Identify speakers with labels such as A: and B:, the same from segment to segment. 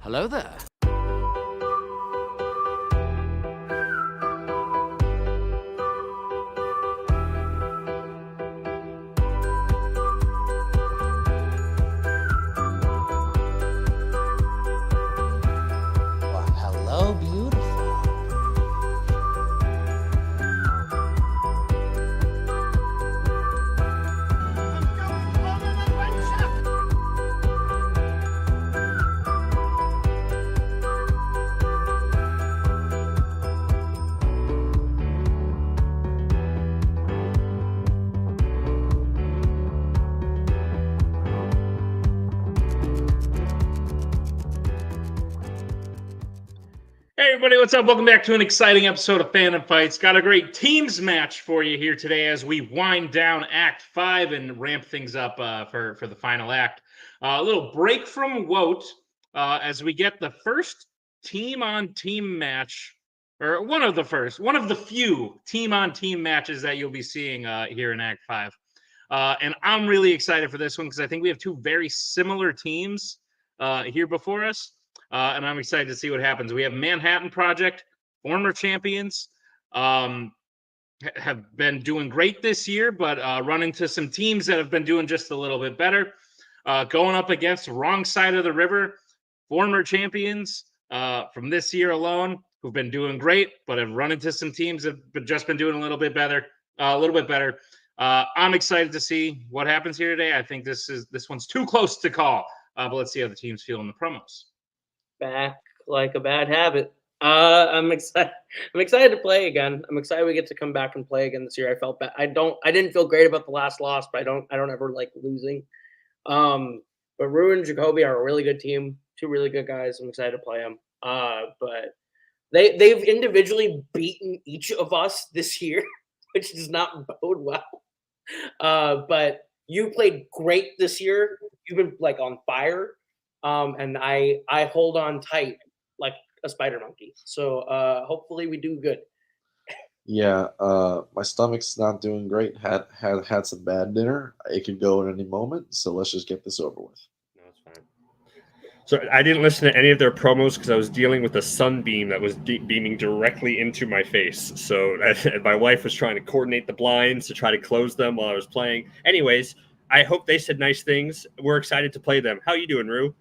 A: Hello there.
B: Well, hello, beautiful.
C: Hey everybody, what's up? Welcome back to an exciting episode of Fandom Fights. Got a great teams match for you here today as we wind down Act 5 and ramp things up for the final act. A little break from WOT as we get the first team-on-team match, or one of the few team-on-team matches that you'll be seeing here in Act 5. And I'm really excited for this one because I think we have two very similar teams here before us. And I'm excited to see what happens. We have Manhattan Project, former champions, have been doing great this year, but run into some teams that have been doing just a little bit better. Going up against wrong side of the river, former champions from this year alone, who've been doing great, but have run into some teams that have just been doing a little bit better. I'm excited to see what happens here today. I think this one's too close to call, but let's see how the teams feel in the promos.
D: Back like a bad habit. I'm excited. I'm excited to play again. I'm excited we get to come back and play again this year. I felt bad. I didn't feel great about the last loss, but I don't ever like losing. But Rue and Jacoby are a really good team. Two really good guys. I'm excited to play them. But they've individually beaten each of us this year, which does not bode well. But you played great this year. You've been like on fire. And I hold on tight like a spider monkey. So hopefully we do good.
E: Yeah, my stomach's not doing great. Had some bad dinner. It could go at any moment. So let's just get this over with.
F: No, it's fine. So I didn't listen to any of their promos because I was dealing with a sunbeam that was beaming directly into my face. So my wife was trying to coordinate the blinds to try to close them while I was playing. Anyways, I hope they said nice things. We're excited to play them. How you doing, Rue?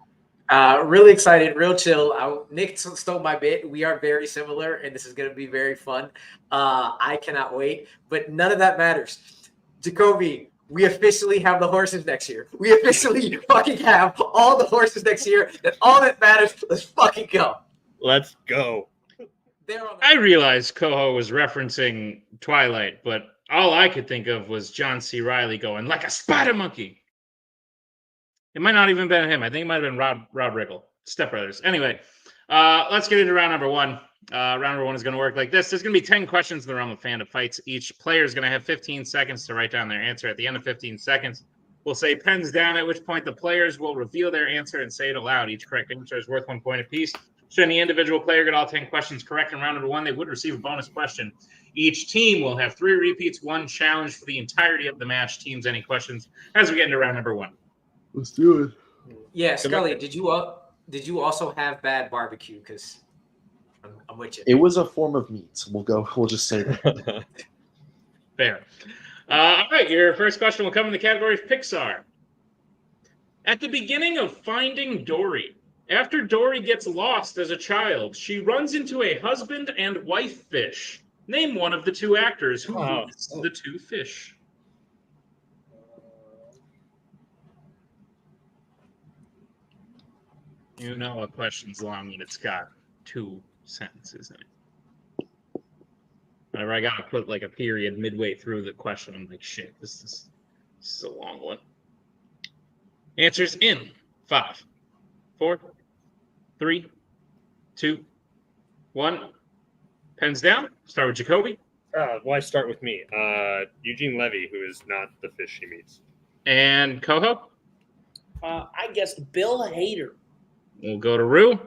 G: Really excited, real chill. Nick stole my bit. We are very similar, and this is going to be very fun. I cannot wait, but none of that matters. Jacoby, we officially have the horses next year. We officially fucking have all the horses next year. And all that matters, let's fucking go.
F: Let's go.
C: I realized Coho was referencing Twilight, but all I could think of was John C. Reilly going like a spider monkey. It might not even have been him. I think it might have been Rob Riggle, Step Brothers. Anyway, let's get into round number one. Round number one is going to work like this. There's going to be 10 questions in the realm of Fandom Fights. Each player is going to have 15 seconds to write down their answer. At the end of 15 seconds, we'll say pens down, at which point the players will reveal their answer and say it aloud. Each correct answer is worth 1 point apiece. Should any individual player get all 10 questions correct in round number one, they would receive a bonus question. Each team will have 3 repeats, 1 challenge for the entirety of the match. Teams, any questions as we get into round number one?
E: Let's do it.
G: Yeah, Scully, did you also have bad barbecue? Because I'm with you.
E: It was a form of meat. We'll just say that.
C: Fair. All right, your first question will come in the category of Pixar. At the beginning of Finding Dory, after Dory gets lost as a child, she runs into a husband and wife fish. Name one of the 2 actors who is the 2 fish. You know a question's long and it's got 2 sentences in it. Whenever I gotta put like a period midway through the question, I'm like, shit, this is a long one. Answers in 5, 4, 3, 2, 1. Pens down. Start with Jacoby.
F: Why start with me? Eugene Levy, who is not the fish he meets.
C: And Coho.
D: I guessed Bill Hader.
C: We'll go to Rue.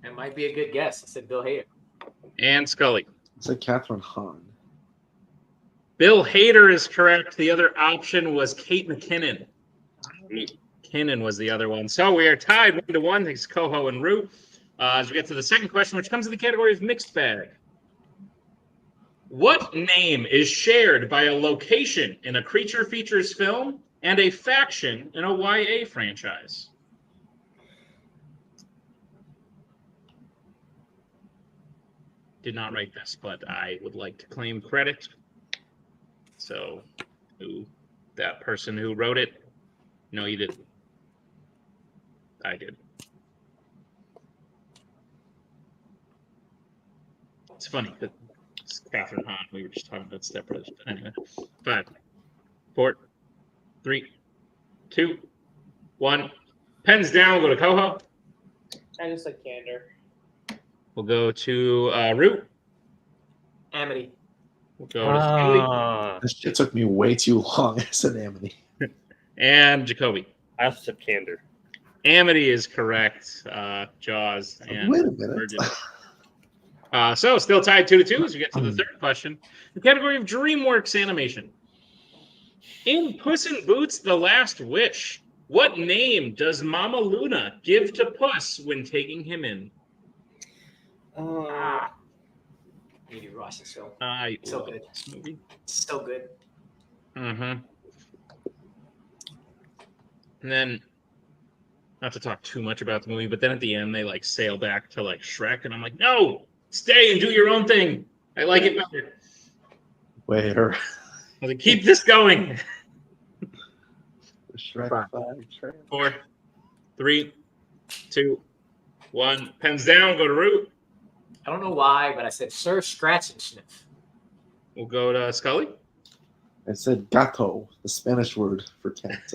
G: That might be a good guess. I said Bill Hader.
C: And Scully.
E: It's like Catherine Hahn.
C: Bill Hader is correct. The other option was Kate McKinnon. McKinnon was the other one. So we are tied 1-1. Thanks, Coho and Rue. As we get to the second question, which comes in the category of mixed bag. What name is shared by a location in a Creature Features film and a faction in a YA franchise? Did not write this, but I would like to claim credit. So, that person who wrote it? No, you didn't. I did. It's funny that it's Catherine Hahn. We were just talking about Step Brothers. But anyway, 5, 4, 3, 2, 1. Pens down. We'll go to Coho.
D: I just said Candor.
C: We'll go to Root.
G: Amity.
C: We'll go to Scully.
E: This shit took me way too long. I said Amity.
C: And Jacoby.
F: I also said Candor.
C: Amity is correct. Jaws and
E: Wait a minute.
C: Virgin. So still tied 2-2 as we get to the third question. The category of DreamWorks animation. In Puss in Boots: The Last Wish, what name does Mama Luna give to Puss when taking him in?
G: Maybe Ross is so
C: So
G: good.
C: this movie.
G: So good.
C: Mm-hmm. And then, not to talk too much about the movie, but then at the end they like sail back to like Shrek, and I'm like, no, stay and do your own thing. I like it better.
E: Where?
C: I was like, keep this going.
E: Shrek 5.
C: 4, 3, 2, 1. Pens down. Go to Root.
G: I don't know why, but I said Sir Scratch and Sniff.
C: We'll go to Scully.
E: I said gato, the Spanish word for cat.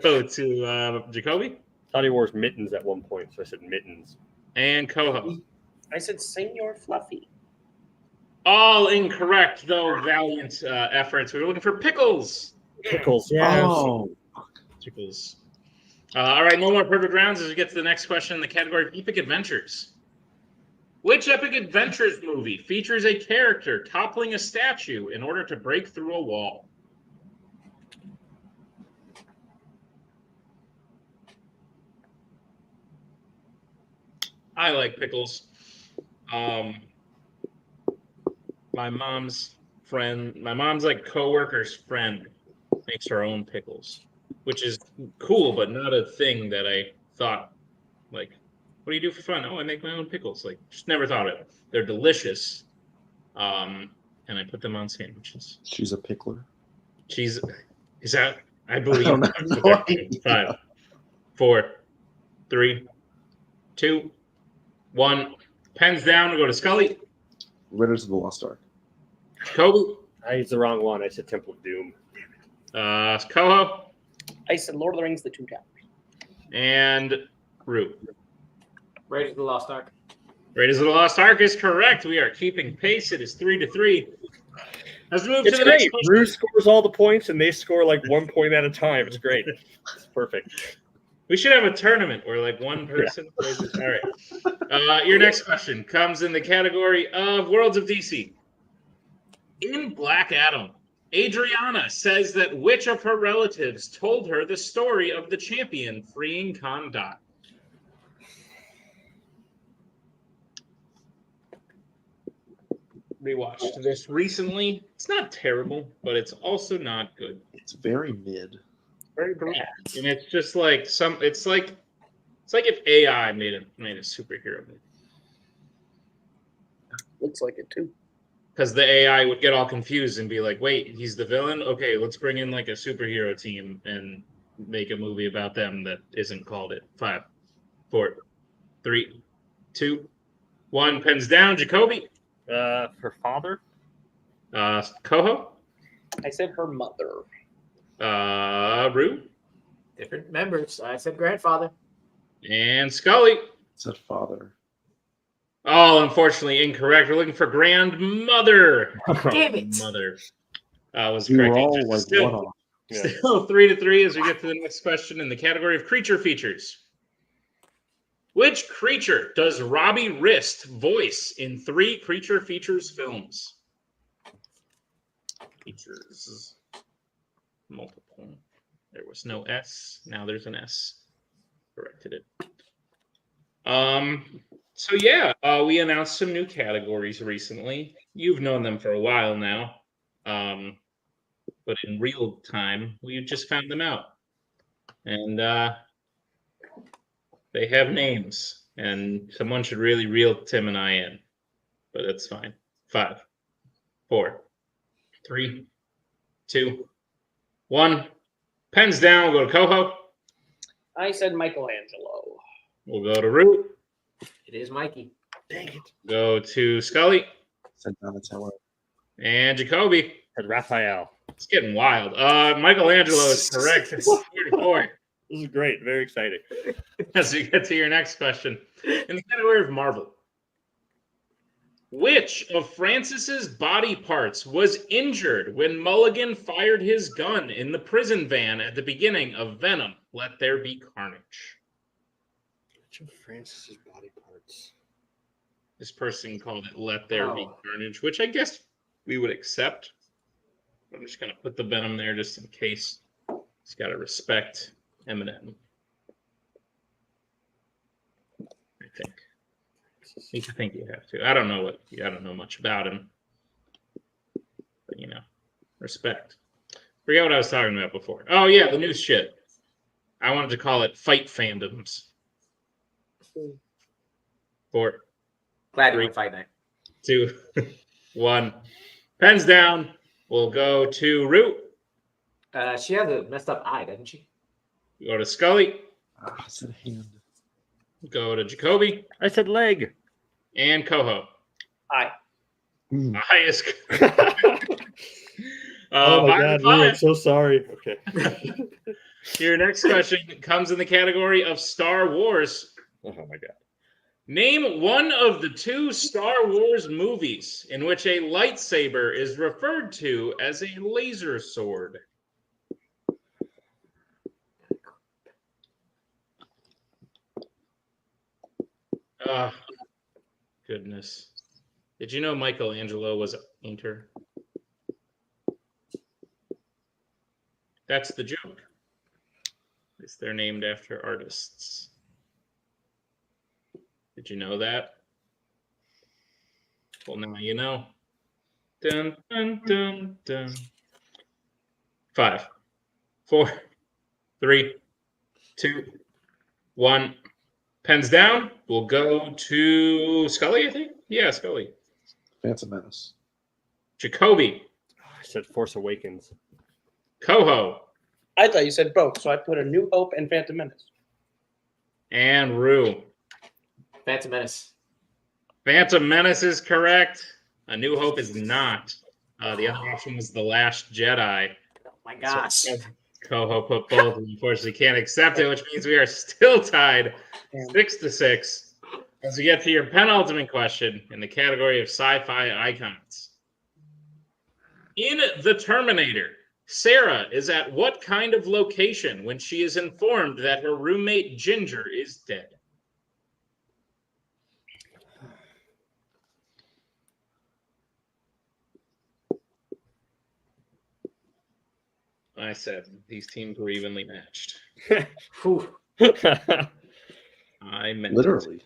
C: Go to Jacoby.
F: Thought he wore mittens at one point, so I said mittens.
C: And Coho.
D: I said Senor Fluffy.
C: All incorrect, though. Valiant efforts. We were looking for Pickles.
F: Pickles, yeah.
E: Oh,
C: Pickles. All right, no more perfect rounds as we get to the next question in the category of Epic Adventures. Which Epic Adventures movie features a character toppling a statue in order to break through a wall? I like pickles. My mom's like coworker's friend makes her own pickles, which is cool, but not a thing that I thought, like, what do you do for fun? Oh, I make my own pickles. Like, just never thought of it. They're delicious. And I put them on sandwiches.
E: she's a pickler.
C: Is that, I believe.
E: I don't know.
C: That's what they're called. 5, 4, 3, 2, 1. Pens down. We go to Scully.
E: Raiders of the Lost Ark.
C: Kobe.
F: I used the wrong one. I said Temple of Doom.
C: Coho.
D: I said Lord of the Rings: The Two Towers.
C: And Root.
G: Raiders of the Lost Ark.
C: Raiders of the Lost Ark is correct. We are keeping pace. It is 3-3. Let's move
F: It's
C: to the next
F: great.
C: question.
F: Drew scores all the points, and they score like 1 point at a time. It's great. It's perfect.
C: We should have a tournament where like one person plays it. All right. Your next question comes in the category of Worlds of DC. In Black Adam, Adriana says that which of her relatives told her the story of the champion freeing Khan Dot? Rewatched this recently. It's not terrible, but it's also not good.
E: It's very mid.
C: Very bad. And it's just like it's like if AI made a superhero movie.
D: Looks like it too.
C: Because the AI would get all confused and be like, wait, he's the villain? Okay, let's bring in like a superhero team and make a movie about them that isn't called it. 5, 4, 3, 2, 1. Pens down. Jacoby.
F: Her father?
C: Coho.
D: I said her mother.
C: Rue.
G: Different members. I said grandfather.
C: And Scully.
E: Said father.
C: Oh, unfortunately incorrect. We're looking for grandmother.
G: Damn it.
C: Mother. Was
E: We
C: correct.
E: were all
C: answer.
E: like
C: Still-
E: one off.
F: Yeah.
C: Still 3-3 as we get to the next question in the category of creature features. Which creature does Robbie Wrist voice in 3 creature features films? Features. Multiple. There was no S. Now there's an S. Corrected it. So yeah, we announced some new categories recently. You've known them for a while now, but in real time, we just found them out, and they have names. And someone should really reel Tim and I in, but that's fine. 5, 4, 3, 2, 1. Pens down. We'll go to Coho.
D: I said Michelangelo.
C: We'll go to Root.
G: It is Mikey.
F: Dang it.
C: Go to Scully
E: Said Donatello.
C: and Jacoby.
F: Had Raphael.
C: It's getting wild. Michelangelo is correct. It's 44.
F: This is great. Very exciting.
C: As we get to your next question, in the category of Marvel, which of Francis's body parts was injured when Mulligan fired his gun in the prison van at the beginning of Venom? Let There Be Carnage.
F: Which of Francis's body parts?
C: This person called it Let There Be
G: Oh.
C: Carnage, which I guess we would accept. I'm just going to put the Venom there just in case. He's got to respect Eminem. I think you have to. I don't know much about him. But, respect. Forget what I was talking about before. Oh, yeah, the new shit. I wanted to call it Fight Fandoms. 4,
G: Glad you
C: 3,
G: went Fight Night.
C: 2, 1. Pens down. We'll go to Root.
G: She has a messed up eye, doesn't she?
C: Go to Scully.
E: I said hand.
C: Go to Jacoby.
F: I said leg.
C: And Coho.
D: Aye.
C: Highest.
F: Oh my
C: 5
F: God,
C: to
F: Lou, I'm
C: 5.
F: so sorry. Okay.
C: Your next question comes in the category of Star Wars.
F: Oh my God.
C: Name one of the 2 Star Wars movies in which a lightsaber is referred to as a laser sword. Ah, goodness. Did you know Michelangelo was a painter? That's the joke. They're named after artists. Did you know that? Well, now you know. Dun, dun, dun, dun. 5, 4, 3, 2, 1. Pens down. We'll go to Scully, I think. Yeah, Scully.
E: Phantom Menace.
C: Jacoby.
F: I said Force Awakens.
C: Coho.
D: I thought you said both, so I put A New Hope and Phantom Menace.
C: And Rue.
G: Phantom Menace.
C: Phantom Menace is correct. A New Hope is not. The other option was The Last Jedi.
G: Oh my gosh.
C: So, Coho put both. We unfortunately can't accept it, which means we are still tied 6-6. As we get to your penultimate question in the category of sci-fi icons. In The Terminator, Sarah is at what kind of location when she is informed that her roommate Ginger is dead? I said these teams were evenly matched.
G: Whew.
C: I meant
E: Literally.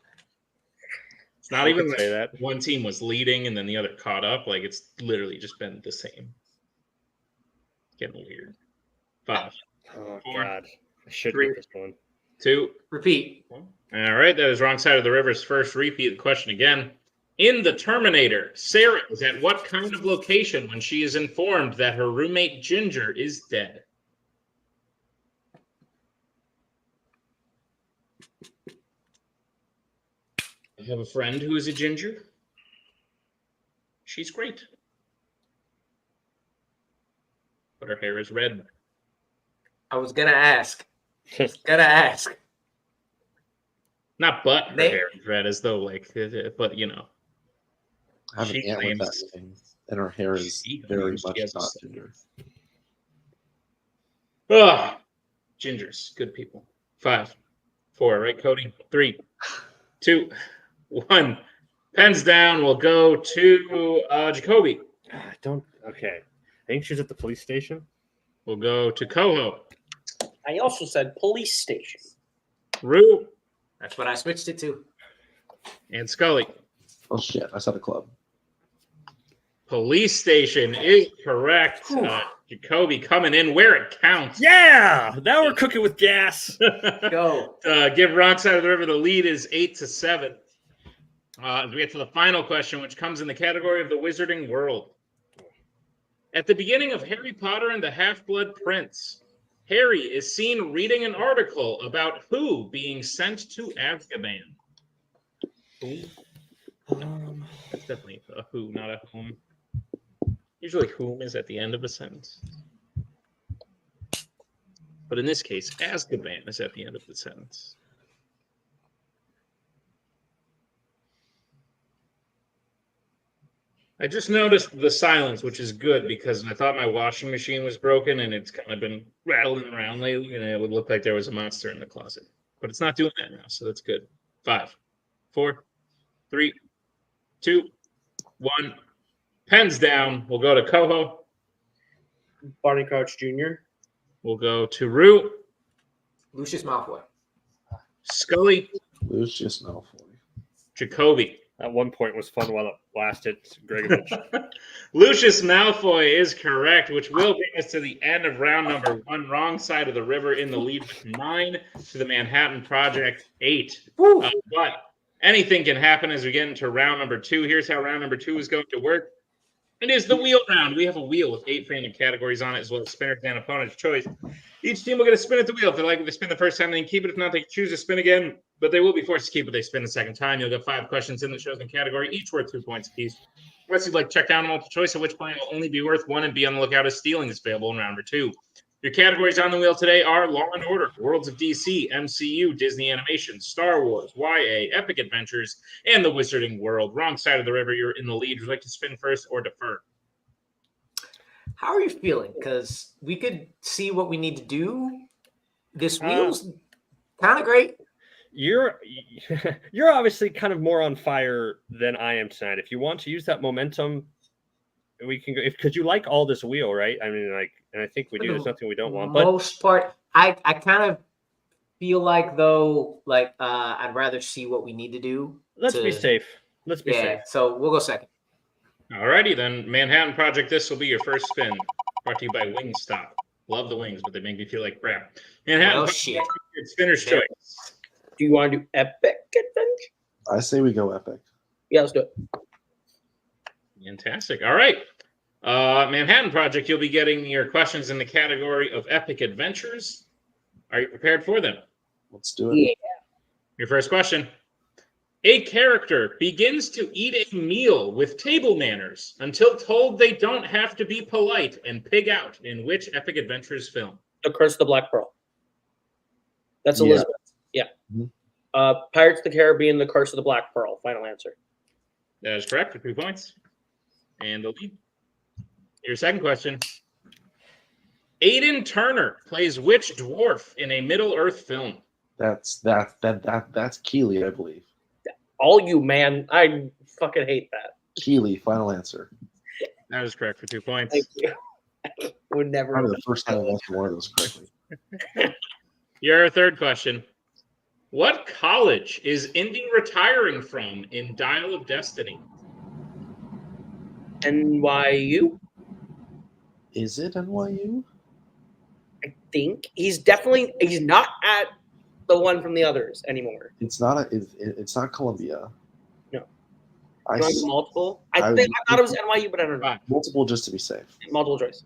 C: It's not
F: You
C: even
F: could say
C: like
F: that.
C: one team was leading and then the other caught up. Like it's literally just been the same. Getting weird. 5,
F: Oh
C: 4,
F: God. I should
C: 3.
F: get this one.
C: 2.
G: Repeat.
C: All right, that is wrong side of the river's first repeat. The question again. In The Terminator, Sarah is at what kind of location when she is informed that her roommate Ginger is dead? I have a friend who is a ginger. She's great. But her hair is red.
G: I was gonna ask.
C: Not but her
G: Name-
C: hair is red, as though but
E: I have an
C: She
E: aunt with that
C: claims-
E: name, and her hair is
C: She
E: very
C: claims she
E: much
C: has a
E: not
C: son.
E: ginger.
C: Ugh. Gingers, good people. 5, 4, right, Cody? 3, 2, 1. Pens down. We'll go to Jacoby.
F: I don't. Okay. I think she's at the police station.
C: We'll go to Coho.
D: I also said police station.
C: Rue.
G: That's what I switched it to.
C: And Scully.
E: Oh shit! I said a club.
C: Police station is correct. Jacoby coming in where it counts.
F: Yeah, now we're cooking with gas.
G: Go.
C: Give wrong side of the river. The lead is 8-7. As we get to the final question, which comes in the category of the Wizarding World. At the beginning of Harry Potter and the Half-Blood Prince, Harry is seen reading an article about who being sent to Azkaban. Whom? That's definitely a who, not a whom. Usually whom is at the end of a sentence. But in this case, Azkaban is at the end of the sentence. I just noticed the silence, which is good because I thought my washing machine was broken and it's kind of been rattling around lately, and it would look like there was a monster in the closet. But it's not doing that now, so that's good. 5, 4, 3, 2, 1. Pens down. We'll go to Coho.
D: Barney Crouch Jr.
C: We'll go to Rue.
G: Lucius Malfoy.
C: Scully.
E: Lucius Malfoy.
C: Jacoby.
F: At one point was fun while it lasted. Gregovich.
C: Lucius Malfoy is correct, which will bring us to the end of round number 1. Wrong side of the river in the lead with 9 to the Manhattan Project 8. But anything can happen as we get into round number 2. Here's how round number 2 is going to work. It is the wheel round. We have a wheel with 8 fandom categories on it, as well as spinners and opponent's choice. Each team will get a spin at the wheel. If they like what they spin the first time, they can keep it. If not, they can choose to spin again, but they will be forced to keep what they spin the second time. You'll get 5 questions in the chosen category, each worth 2 points apiece. Unless you'd like to check down a multiple choice, at which point it will only be worth 1, and be on the lookout as stealing is available in round number 2. Your categories on the wheel today are Law & Order, Worlds of DC, MCU, Disney Animation, Star Wars, YA, Epic Adventures, and the Wizarding World. Wrong side of the river, you're in the lead. Would you like to spin first or defer?
G: How are you feeling? Because we could see what we need to do. This wheel's kind of great.
F: You're obviously kind of more on fire than I am tonight. If you want to use that momentum, we can go. Because you like all this wheel, right? I mean, like, and I think we do. There's nothing we don't want. But
G: Most part, I kind of feel like though, like I'd rather see what we need to do.
F: Let's be safe. Let's be safe.
G: So we'll go second.
C: Alrighty then, Manhattan Project. This will be your first spin. Brought to you by Wingstop. Love the wings, but they make me feel like crap. Manhattan
G: Well,
C: Project,
G: shit.
C: it's spinner's choice.
D: Do you want to do Epic Adventure?
E: I say we go epic.
D: Yeah, let's do it.
C: Fantastic. All right. Manhattan Project, you'll be getting your questions in the category of Epic Adventures. Are you prepared for them?
E: Let's do it.
D: Yeah.
C: Your first question. A character begins to eat a meal with table manners until told they don't have to be polite and pig out in which Epic Adventures film?
D: The Curse of the Black Pearl. That's
E: Yeah.
D: Elizabeth. Yeah.
E: Mhm.
D: Pirates of the Caribbean, The Curse of the Black Pearl. Final answer.
C: That is correct for 2 points. And the lead. Your second question. Aidan Turner plays which dwarf in a Middle-earth film?
E: That's Keeley, I believe.
D: All you, man. I fucking hate that.
E: Keeley, final answer.
C: That is correct for 2 points.
D: Thank you. I would never.
E: Probably the first time I answered one of those correctly.
C: Your third question. What college is Indy retiring from in Dial of Destiny?
D: NYU?
E: Is it NYU?
D: I think he's not at the one from the others anymore.
E: It's not. It's not Columbia.
D: No.
E: I
D: You want
E: s-
D: multiple? I
E: I-
D: thought it was NYU, but I don't know.
C: Fine.
E: multiple just to be safe.
D: Multiple choice.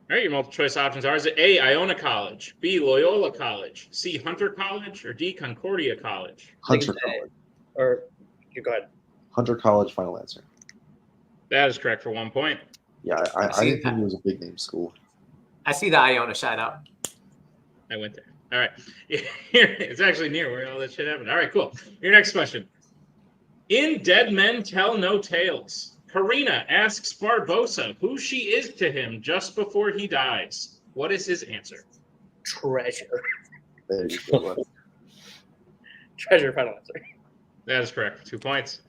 C: All right, your multiple choice options are: is it A, Iona College, B, Loyola College, C, Hunter College, or D, Concordia College?
E: Hunter
D: Think it's A.
E: College.
D: Or you go ahead.
E: Hunter College, final answer.
C: That is correct for 1 point.
E: Yeah, I
G: See,
E: didn't think it was a big name school.
G: I see the Iona shout out.
C: I went there. All right. It's actually near where all that shit happened. All right, cool. Your next question. In Dead Men Tell No Tales, Karina asks Barbosa who she is to him just before he dies. What is his answer?
D: Treasure.
E: There you go.
D: Treasure. Final answer.
C: That is correct for 2 points.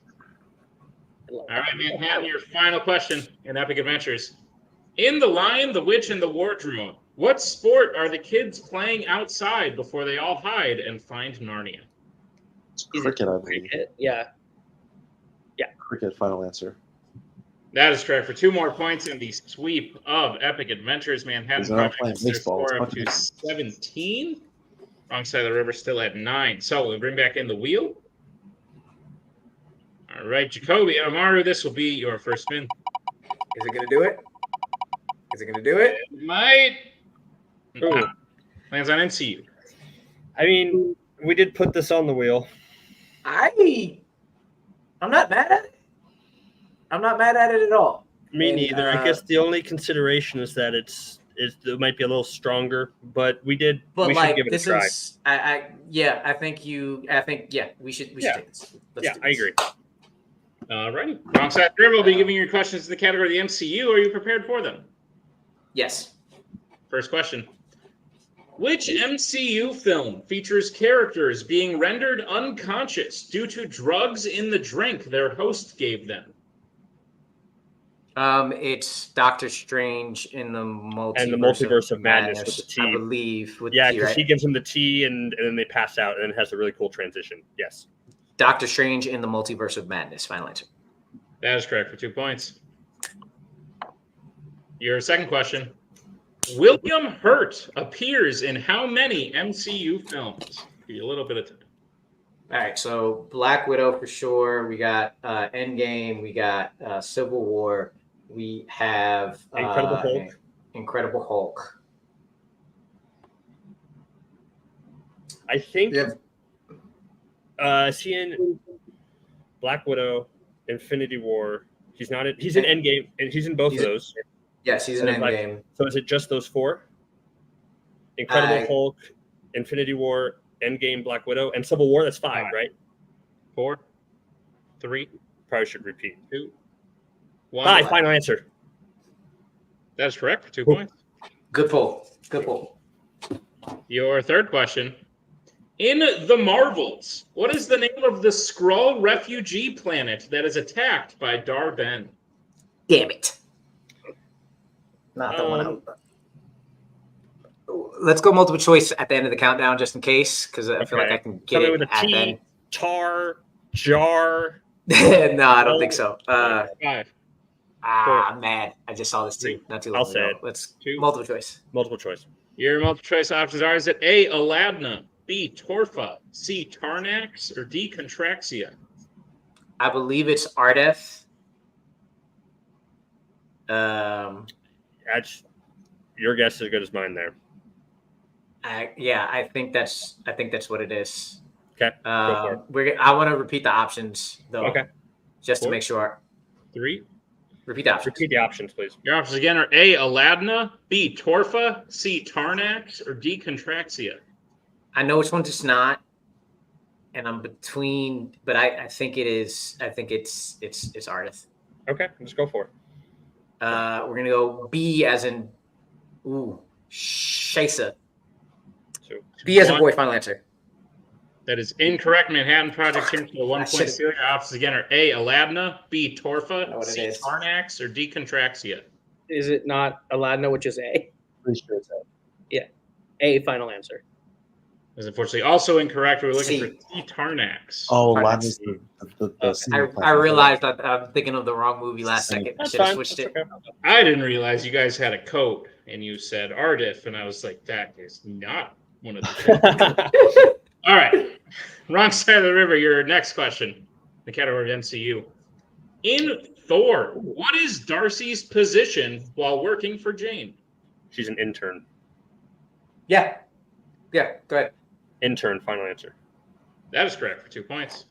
D: I love
C: All right, Manhattan, your final question in Epic Adventures. In The Lion, the Witch, and the Wardrobe, what sport are the kids playing outside before they all hide and find Narnia?
E: It's cricket, I believe.
D: it. Yeah.
E: Cricket, final answer.
C: That is correct for 2 more points in the sweep of Epic Adventures. Manhattan
E: They're not
C: Project
E: playing
C: gets their
E: baseball,
C: score
E: it's
C: up to
E: fucking-
C: 17. Wrong side of the river still at 9. So we'll bring back in the wheel. All right, Jacoby Amaru, this will be your first spin.
G: Is it gonna do it? Is it gonna do it?
C: It might.
F: Ooh.
C: Lands on NCU.
F: I mean, we did put this on the wheel.
G: I'm not mad at it. I'm not mad at it at all.
F: Me
G: And,
F: neither. I guess the only consideration is that it might be a little stronger, but we should
G: But
F: give it
G: this
F: a try.
G: is, I think we should
F: Yeah.
G: take this. Let's
F: Yeah,
G: do
F: I
G: this.
F: agree.
C: All righty. Wrong side of the river will be giving you questions in the category of the MCU. Are you prepared for them?
G: Yes.
C: First question. Which MCU film features characters being rendered unconscious due to drugs in the drink their host gave them?
G: It's Doctor Strange in the
F: Multiverse of Madness with the T.
G: I believe. With
F: Yeah,
G: the T,
F: because
G: right?
F: he gives him the tea and then they pass out, and it has a really cool transition. Yes.
G: Doctor Strange in the Multiverse of Madness. Final answer.
C: That is correct for 2 points. Your second question. William Hurt appears in how many MCU films? Give you a little bit of time.
G: All right, so Black Widow for sure. We got Endgame. We got Civil War. We have
F: Incredible Hulk.
G: Incredible Hulk.
F: I think
G: Yep.
F: seeing Black Widow, Infinity War. He's in Endgame, and he's in both of those.
G: Yes, he's in
F: And it's
G: Endgame.
F: So is it just those 4? Incredible Hulk, Infinity War, Endgame, Black Widow, and Civil War. That's 5, right?
C: 4, 3,
F: Probably should repeat.
C: 2, 1.
F: 5. Final answer.
C: That is correct for 2 points.
G: Good pull. Good pull.
C: Your third question. In the Marvels, what is the name of the Skrull refugee planet that is attacked by Dar-Ben?
G: Damn it. Not the one. Let's go multiple choice at the end of the countdown just in case, because I feel like I can get it
F: with a
G: at
F: T.
G: the end.
F: Tar, jar.
G: No, I don't think so.
C: 5.
G: I'm mad. I just saw this too. Not too long
F: I'll say
G: ago.
F: it.
G: Let's
C: 2.
G: multiple choice.
F: Multiple choice.
C: Your multiple choice options are: is it A, Aladna, B, Torfa, C, Tarnax, or D, Contraxia?
G: I believe it's Ardeth.
F: That's your guess is as good as mine there.
G: I think that's what it is.
F: Okay. Go for it.
G: I want to repeat the options though.
F: Okay.
G: Just to
C: 4,
G: make sure.
C: 3.
G: Repeat the options.
F: Repeat the options, please.
C: Your options again are A, Aladna, B, Torfa, C, Tarnax, or D, Contraxia.
G: I know which one's it's not, and I'm between, but I think it is. I think it's Ardeth.
F: Okay, let's go for it.
G: We're gonna go B as in Shaisa.
C: So,
G: B as in
C: 1.
G: boy. Final answer.
C: That is incorrect. Manhattan Project here for the 1 point steal. Your options again are A, Aladna, B,
G: I know
C: Torfa,
G: what it
C: C,
G: is.
C: Tarnax, or D, Contraxia.
D: Is it not Aladna, which is A?
E: Pretty sure it's that.
D: A final answer.
C: Is unfortunately also incorrect. We're looking
G: C.
C: for C, Tarnax.
E: Oh,
G: Fine,
E: Lana's
G: that's
E: the senior
G: I
E: platinum.
G: realized that I'm thinking of the wrong movie last second. I
F: That's
G: should have
F: fine.
G: switched
F: That's
G: it.
F: okay.
C: I didn't realize you guys had a code, and you said Ardif, and I was like, that is not one of the. All right, wrong side of the river. Your next question, the category of MCU. In Thor, what is Darcy's position while working for Jane?
F: She's an intern.
G: Yeah. Go ahead.
F: Intern, final answer.
C: That is correct for 2 points.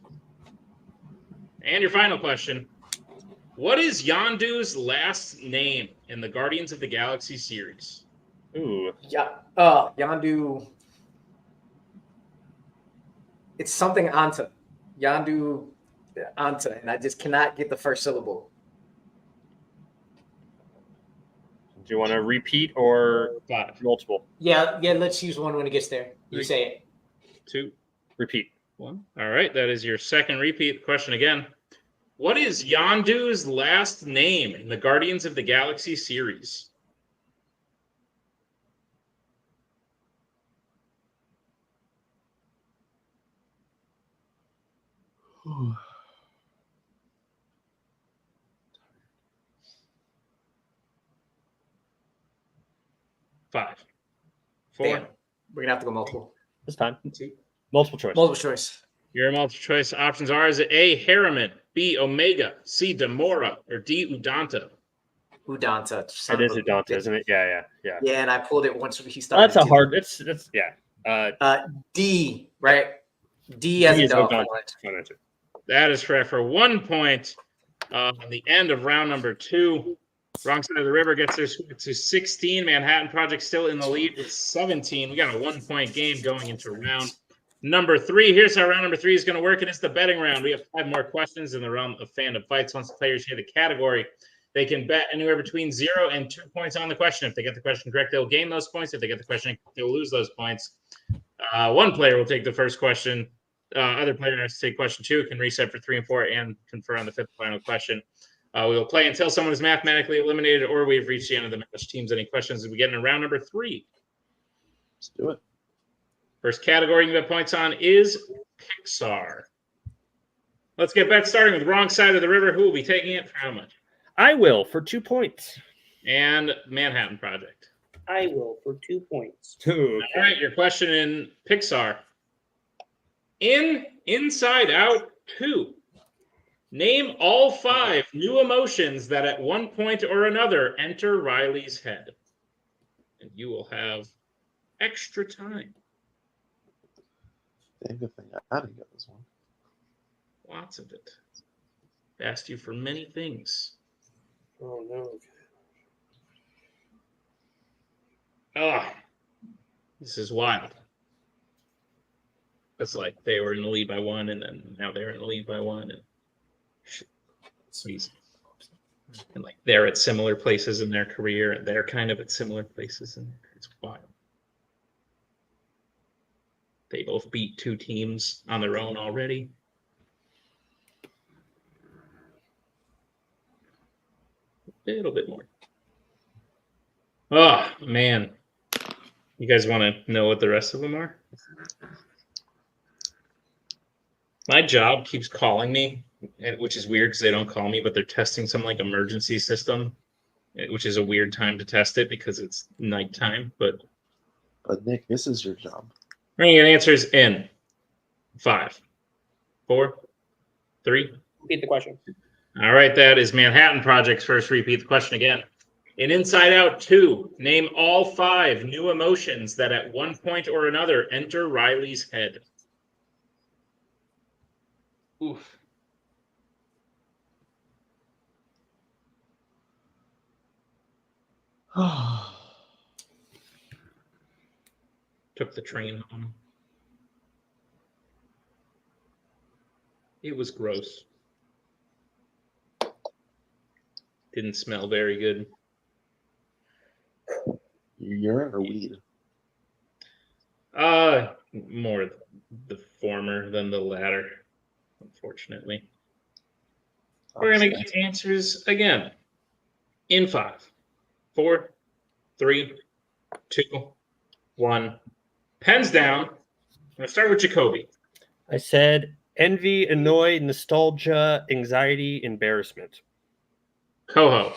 C: And your final question. What is Yondu's last name in the Guardians of the Galaxy series?
F: Ooh.
G: Yeah. Yondu. It's something Anta. Yondu Anta, and I just cannot get the first syllable.
F: Do you want to repeat or
C: 5,
F: multiple?
G: Yeah. Let's use one when it gets there. You
C: 3,
G: say it.
C: 2,
F: Repeat.
C: 1. All right, that is your second repeat. Question again. What is Yondu's last name in the Guardians of the Galaxy series? 5, 4,
G: Damn. We're gonna have to go multiple.
F: It's fine.
C: 2.
F: Multiple choice.
G: Multiple choice.
C: Your multiple choice options are: is it A, Harriman, B, Omega, C, Demora, or D, Udanta?
G: Udanta.
F: It is Udanta, isn't it? Yeah.
G: Yeah, and I pulled it once he started.
F: That's a hard. It's yeah.
G: D, right? D as
F: D
G: in
F: is
G: dog.
F: Udanta. Fine answer.
C: That is correct for 1 point. On the end of round number 2, wrong side of the river gets to 16. Manhattan Project still in the lead with 17. We got a 1-point game going into round number 3. Here's how round number 3 is going to work, and it's the betting round. We have 5 more questions in the realm of Fandom Fights. Once the players hear the category, they can bet anywhere between 0 and 2 points on the question. If they get the question correct, they'll gain those points. If they get the question, they'll lose those points. One player will take the first question. Other player has to take question 2, can reset for 3 and 4, and confer on the 5th final question. We will play until someone is mathematically eliminated or we've reached the end of the match. Teams, any questions as we get into round number 3?
E: Let's do it.
C: First category you can bet points on is Pixar. Let's get bets starting with wrong side of the river. Who will be taking it for how much?
F: I will for 2 points.
C: And Manhattan Project.
D: I will for 2 points.
F: 2.
C: All right, your question in Pixar. In Inside Out 2, name all 5 new emotions that at one point or another enter Riley's head. And you will have extra time.
E: Damn good thing I didn't get this one.
C: Lots of it. Asked you for many things.
D: Oh no.
C: Oh, this is wild. It's like they were in the lead by 1, and then now they're in the lead by 1, and it's easy. And like they're at similar places in their career, and they're kind of at similar places, and it's wild. They both beat 2 teams on their own already. A little bit more. Oh man, you guys want to know what the rest of them are? My job keeps calling me, which is weird because they don't call me, but they're testing some like emergency system, which is a weird time to test it because it's nighttime. But
E: Nick, this is your job.
C: we're gonna get answers in 5, 4, 3.
D: Repeat the question.
C: All right, that is Manhattan Project's first. Repeat the question again. In Inside Out 2, name all 5 new emotions that at one point or another enter Riley's head. Oof. Took the train home. It was gross. Didn't smell very good.
E: Urine or weed?
C: More the former than the latter, unfortunately. We're gonna get answers again in 5, 4, 3, 2, 1. Pens down. I'm gonna start with Jacoby.
F: I said envy, annoy, nostalgia, anxiety, embarrassment.
C: Coho.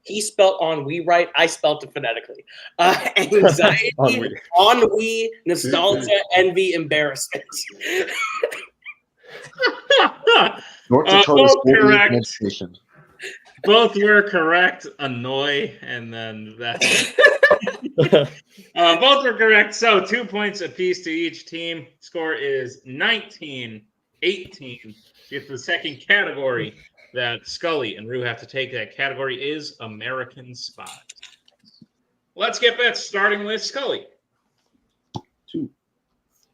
D: He spelled ennui right. I spelled it phonetically. Anxiety,
F: Ennui.
D: ennui, nostalgia, envy, embarrassment.
E: North Dakota
C: both
E: State
C: correct.
E: Education.
C: Both were correct. Annoy, and then that's both were correct. So 2 points apiece to each team. Score is 19-18. Get the second category that Scully and Rue have to take. That category is American Spies. Let's get bets, starting with Scully.
E: 2.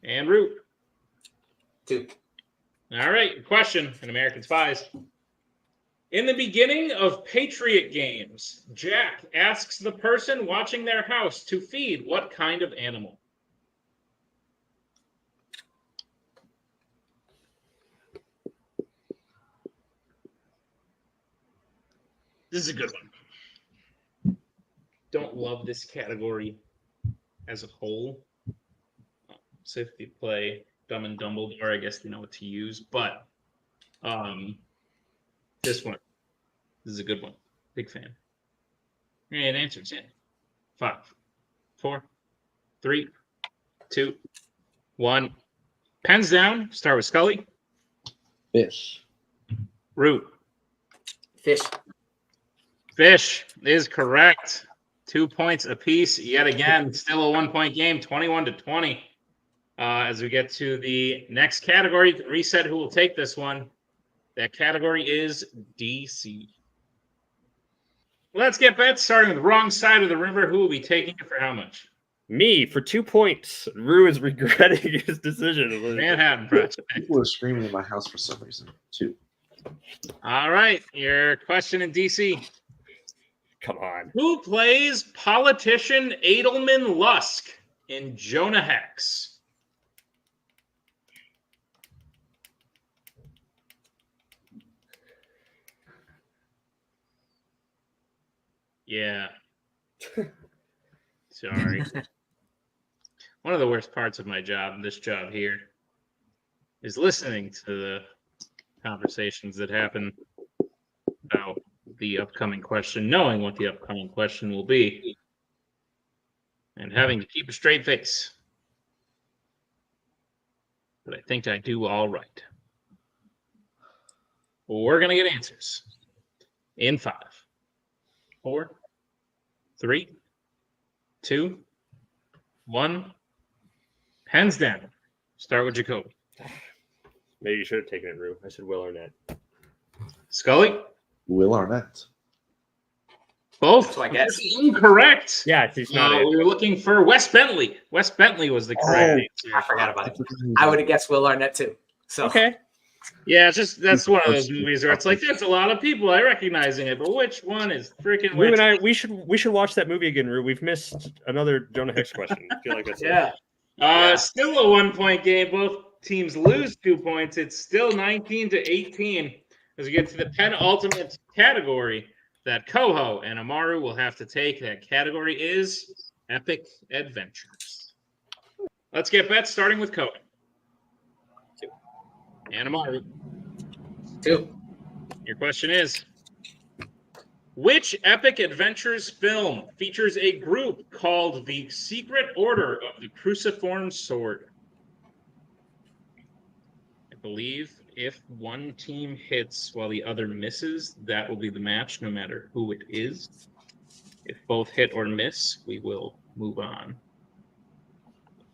C: And Rue.
G: 2.
C: All right, question in American Spies. In the beginning of Patriot Games, Jack asks the person watching their house to feed what kind of animal? This is a good one. Don't love this category as a whole. So if you play Dumb and Dumbledore, I guess you know what to use. But this is a good one. Big fan. And answers in 5, 4, 3, 2, 1. Pens down. Start with Scully.
E: Fish.
C: Root.
G: Fish.
C: Fish is correct. 2 points apiece. Yet again, still a 1-point game, 21-20. As we get to the next category, reset who will take this one. That category is DC. Let's get bets starting with the wrong side of the river. Who will be taking it for how much?
F: Me for 2 points. Rue is regretting his decision.
C: Manhattan Project.
E: People are screaming in my house for some reason, too.
C: All right, your question in DC.
F: Come on.
C: Who plays politician Edelman Lusk in Jonah Hex? Yeah. Sorry. One of the worst parts of my job, this job here, is listening to the conversations that happen about the upcoming question, knowing what the upcoming question will be, and having to keep a straight face. But I think I do all right. We're going to get answers in 5, 4, 3, 2, 1. Hands down. Start with Jacoby.
F: Maybe you should have taken it, Rue. I said Will Arnett.
C: Scully?
E: Will Arnett.
C: Both?
G: So I guess.
C: Incorrect.
F: Yeah, he's not it.
C: We were looking for Wes Bentley. Wes Bentley was the correct answer.
G: I forgot about it. I would have guessed Will Arnett too. So
F: Okay.
C: Yeah, it's just that's one of those movies where it's like there's a lot of people I recognizing it, but which one is freaking
F: Rue
C: which?
F: and I, we should watch that movie again, Rue. We've missed another Jonah Hex question. I feel like that's
G: yeah.
C: Still a 1-point game. Both teams lose 2 points. It's still 19-18 as we get to the penultimate category that Coho and Amaru will have to take. That category is Epic Adventures. Let's get bets starting with Coho.
D: 2.
C: And Amaru.
G: 2.
C: Your question is, which Epic Adventures film features a group called the Secret Order of the Cruciform Sword? I believe if one team hits while the other misses, that will be the match, no matter who it is. If both hit or miss, we will move on.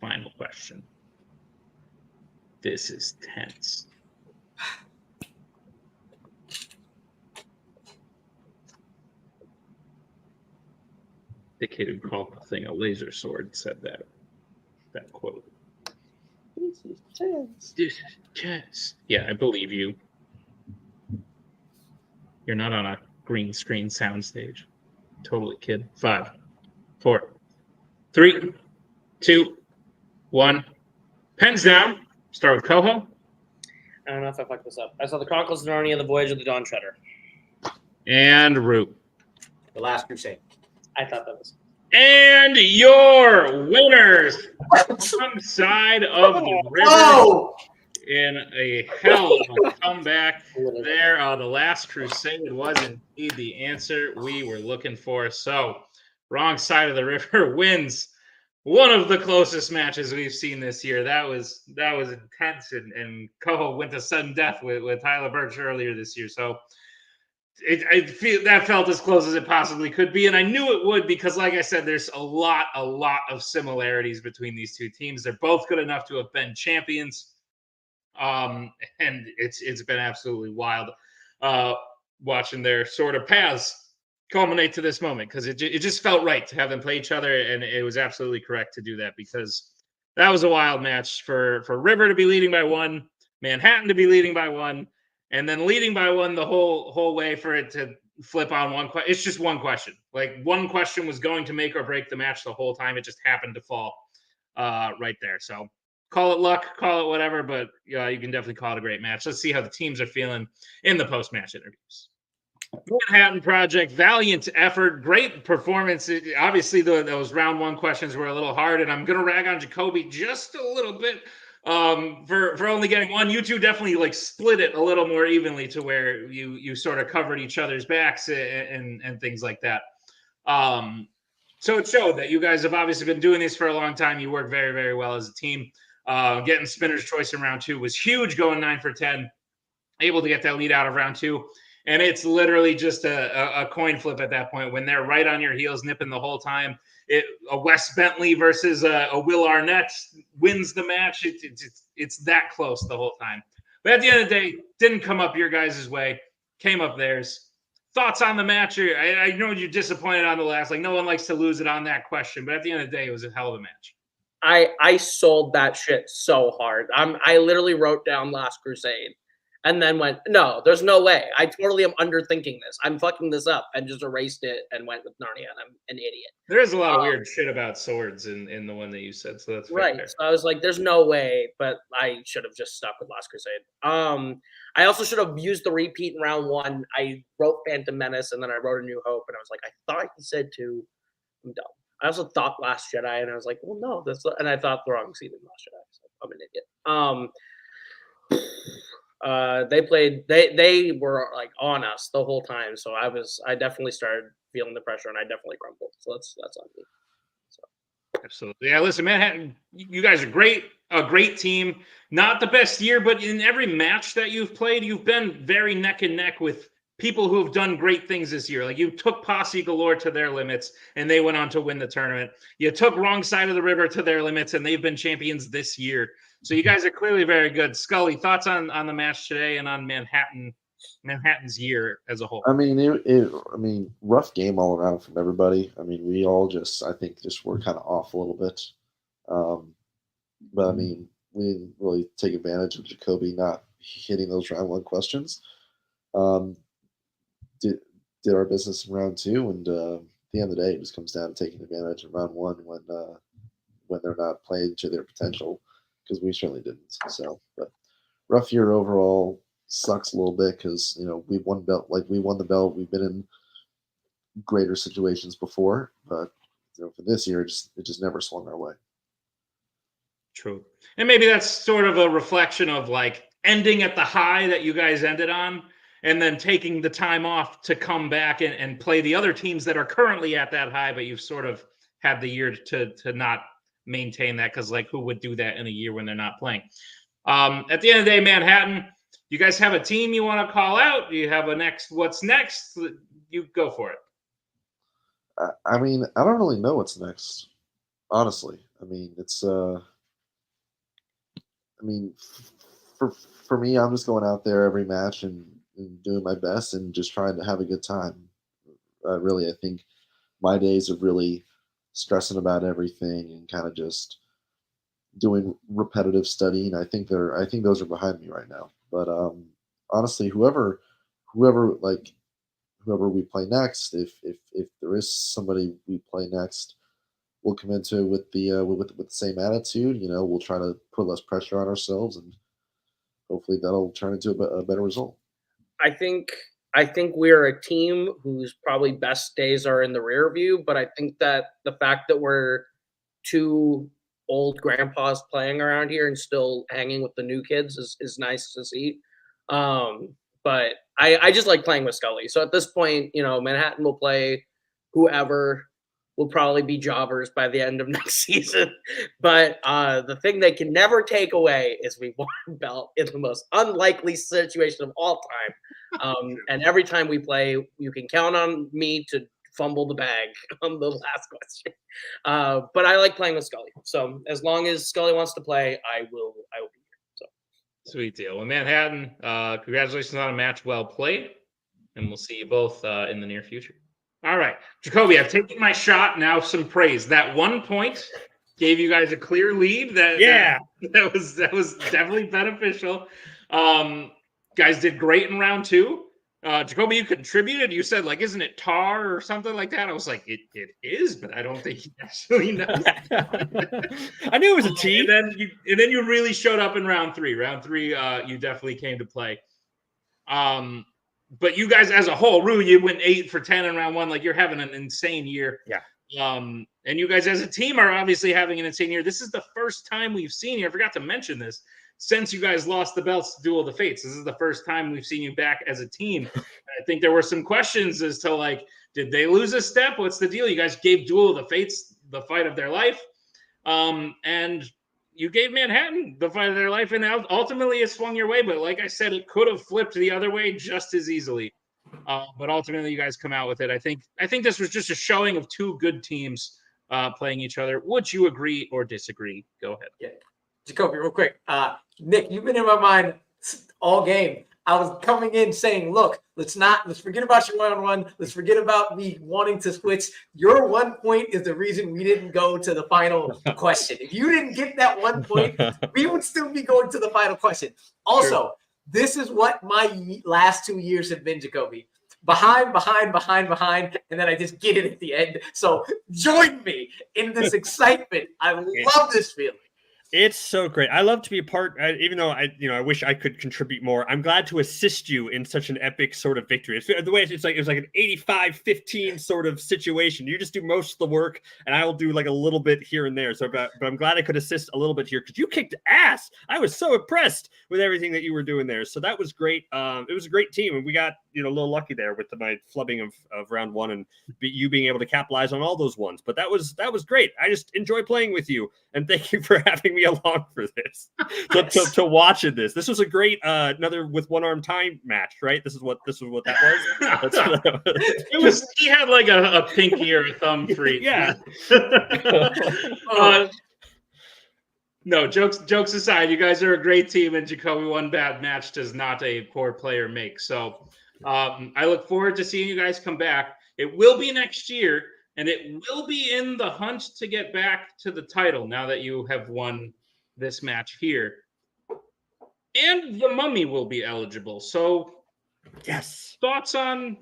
C: Final question. This is tense. The kid who called the thing a laser sword said that quote. This is chess. Yeah, I believe you. You're not on a green screen soundstage. Totally, kid. 5, 4, 3, 2, 1. Pens down. Start with Coho.
D: I don't know if I fucked this up. I saw the Chronicles of Narnia and the Voyage of the Dawn Treader.
C: And Root.
G: The Last Crusade.
D: I thought that was.
C: And your winners, some side of the river
G: Oh!
C: in a hell of a comeback there. The Last Crusade was indeed the answer we were looking for. So, wrong side of the river wins one of the closest matches we've seen this year. That was intense, and Coho went to sudden death with Tyler Birch earlier this year. So, I feel that felt as close as it possibly could be, and I knew it would because, like I said, there's a lot of similarities between these two teams. They're both good enough to have been champions, and it's been absolutely wild watching their sort of paths culminate to this moment because it just felt right to have them play each other, and it was absolutely correct to do that because that was a wild match for River to be leading by 1, Manhattan to be leading by 1. And then leading by 1 the whole way for it to flip on one question. It's just one question. Like one question was going to make or break the match the whole time. It just happened to fall right there. So call it luck, call it whatever, but you can definitely call it a great match. Let's see how the teams are feeling in the post-match interviews. Manhattan Project, valiant effort, great performance. Obviously, those round 1 questions were a little hard, and I'm going to rag on Jacoby just a little bit. For only getting 1, you two definitely like split it a little more evenly to where you sort of covered each other's backs and things like that. So it showed that you guys have obviously been doing this for a long time. You work very, very well as a team. Getting Spinner's Choice in round 2 was huge, going 9 for 10, able to get that lead out of round 2. And it's literally just a coin flip at that point when they're right on your heels, nipping the whole time. A Wes Bentley versus a Will Arnett wins the match. It's that close the whole time. But at the end of the day, didn't come up your guys' way, came up theirs. Thoughts on the match? I know you're disappointed on the last. Like, no one likes to lose it on that question, but at the end of the day, it was a hell of a match.
D: I sold that shit so hard. I literally wrote down Last Crusade and then went, no, there's no way. I totally am underthinking this. I'm fucking this up, and just erased it and went with Narnia, and I'm an idiot.
C: There is a lot of weird shit about swords in the one that you said, so that's
D: right.
C: fair.
D: So I was like, there's no way, but I should have just stuck with Last Crusade. I also should have used the repeat in round 1. I wrote Phantom Menace, and then I wrote A New Hope, and I was like, I thought he said 2. I'm dumb. I also thought Last Jedi, and I was like, well, no, and I thought the wrong scene in Last Jedi. So I'm an idiot. They were like on us the whole time, so I definitely started feeling the pressure, and I definitely crumbled. So that's on me. So.
C: Absolutely, yeah. Listen, Manhattan, you guys are great, a great team. Not the best year, but in every match that you've played, you've been very neck and neck with people who have done great things this year. Like, you took Posse Galore to their limits, and they went on to win the tournament. You took Wrong Side of the River to their limits, and they've been champions this year. So you guys are clearly very good. Scully, thoughts on the match today and on Manhattan's year as a whole?
E: I mean, rough game all around from everybody. I mean, we all I think were kind of off a little bit. But I mean, we didn't really take advantage of Jacoby not hitting those round 1 questions. Did our business in round 2, and at the end of the day, it just comes down to taking advantage of round 1 when they're not playing to their potential, because we certainly didn't. So, but rough year overall. Sucks a little bit because we won the belt. We've been in greater situations before, but for this year, it just never swung our way.
C: True, and maybe that's sort of a reflection of like ending at the high that you guys ended on, and then taking the time off to come back and play the other teams that are currently at that high, but you've sort of had the year to not maintain that, because like, who would do that in a year when they're not playing? At the end of the day, Manhattan, you guys have a team you want to call out? Do you have what's next? You go for it.
E: I mean, I don't really know what's next, honestly. I mean, it's for me, I'm just going out there every match and doing my best and just trying to have a good time. Really, I think my days of really stressing about everything and kind of just doing repetitive studying, I think those are behind me right now. But honestly, whoever we play next, if there is somebody we play next, we'll come into it with the same attitude. We'll try to put less pressure on ourselves, and hopefully that'll turn into a better result.
D: I think we're a team whose probably best days are in the rear view, but I think that the fact that we're 2 old grandpas playing around here and still hanging with the new kids is nice to see. But I just like playing with Scully. So at this point, Manhattan will play whoever. Will probably be jobbers by the end of next season. But the thing they can never take away is we won a belt in the most unlikely situation of all time. And every time we play, you can count on me to fumble the bag on the last question. But I like playing with Scully. So as long as Scully wants to play, I will be here. So
C: sweet deal. Well, Manhattan, congratulations on a match well played, and we'll see you both in the near future. All right, Jacoby, I've taken my shot. Now some praise. That 1 point gave you guys a clear lead. That was definitely beneficial. Guys did great in round 2. Jacoby, you contributed. You said, like, isn't it tar or something like that? I was like, it is, but I don't think he actually knows.
F: I knew it was a T.
C: And then you really showed up in round 3. Round 3, you definitely came to play. But you guys as a whole, Rue, you went 8 for 10 in round 1. Like, you're having an insane year.
F: Yeah.
C: And you guys as a team are obviously having an insane year. This is the first time we've seen you. I forgot to mention this. Since you guys lost the belts to Duel of the Fates, this is the first time we've seen you back as a team. I think there were some questions as to like, did they lose a step? What's the deal? You guys gave Duel of the Fates the fight of their life. And you gave Manhattan the fight of their life, and ultimately it swung your way. But like I said, it could have flipped the other way just as easily. But ultimately, you guys come out with it. I think this was just a showing of two good teams playing each other. Would you agree or disagree? Go ahead.
G: Yeah. Jacoby, real quick. Nick, you've been in my mind all game. I was coming in saying, look, let's forget about your one-on-one. Let's forget about me wanting to switch. Your 1 point is the reason we didn't go to the final question. If you didn't get that 1 point, we would still be going to the final question. Also, this is what my last 2 years have been, Jacoby. Behind, and then I just get it at the end. So join me in this excitement. I love this feeling.
F: It's so great. I love to be a part, even though I wish I could contribute more. I'm glad to assist you in such an epic sort of victory. The way it was like an 85-15 sort of situation. You just do most of the work, and I will do like a little bit here and there. So, but I'm glad I could assist a little bit here because you kicked ass. I was so impressed with everything that you were doing there. So that was great. It was a great team, and we got a little lucky there with my flubbing of round one and you being able to capitalize on all those ones. But that was great. I just enjoy playing with you, and thank you for having me along for this. to watching this. This was a great another with one arm time match, right? This is what that was.
C: It was. He had like a pinky or a thumb free.
F: Yeah.
C: No, jokes aside, you guys are a great team, and Jacoby, one bad match does not a poor player make. So I look forward to seeing you guys come back. It will be next year, and it will be in the hunt to get back to the title now that you have won this match here. And the Mummy will be eligible. So
F: yes.
C: Thoughts on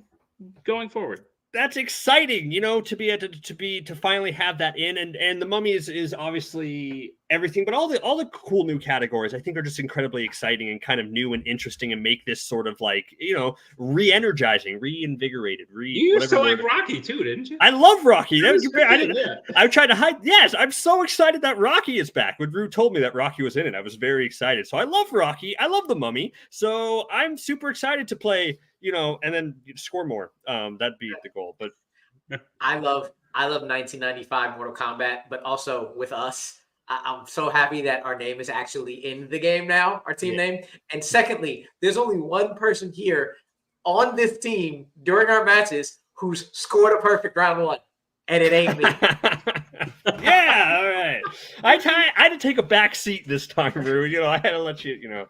C: going forward?
F: That's exciting, to finally have that in, and the Mummy is obviously everything, but all the cool new categories I think are just incredibly exciting and kind of new and interesting, and make this sort of like re-energizing, reinvigorated.
C: You used to like Rocky too, didn't you?
F: I love Rocky. I tried to hide. Yes, I'm so excited that Rocky is back. When Rue told me that Rocky was in it, I was very excited. So I love Rocky. I love the Mummy. So I'm super excited to play. And then score more. That'd be the goal. But
G: I love 1995 Mortal Kombat, but also with us, I'm so happy that our name is actually in the game now, our team name. And secondly, there's only one person here on this team during our matches who's scored a perfect round one, and it ain't me.
F: Yeah, all right. I had to take a back seat this time, Rue. I had to let you,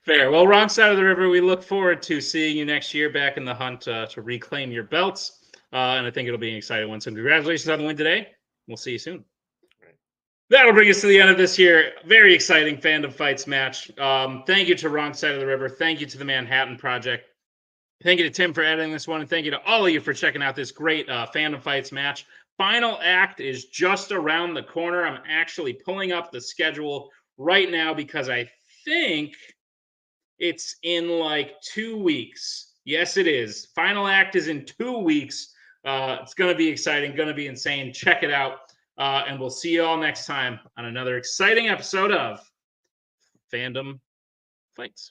C: Fair. Well, wrong side of the river. We look forward to seeing you next year back in the hunt to reclaim your belts. And I think it'll be an exciting one. So congratulations on the win today. We'll see you soon. Right. That'll bring us to the end of this year. Very exciting Fandom Fights match. Thank you to Wrong Side of the River. Thank you to the Manhattan Project. Thank you to Tim for editing this one. And thank you to all of you for checking out this great Fandom Fights match. Final act is just around the corner. I'm actually pulling up the schedule right now because I think it's in like 2 weeks. Yes, it is. Final act is in 2 weeks. It's going to be exciting, going to be insane. Check it out. And we'll see you all next time on another exciting episode of Fandom Fights.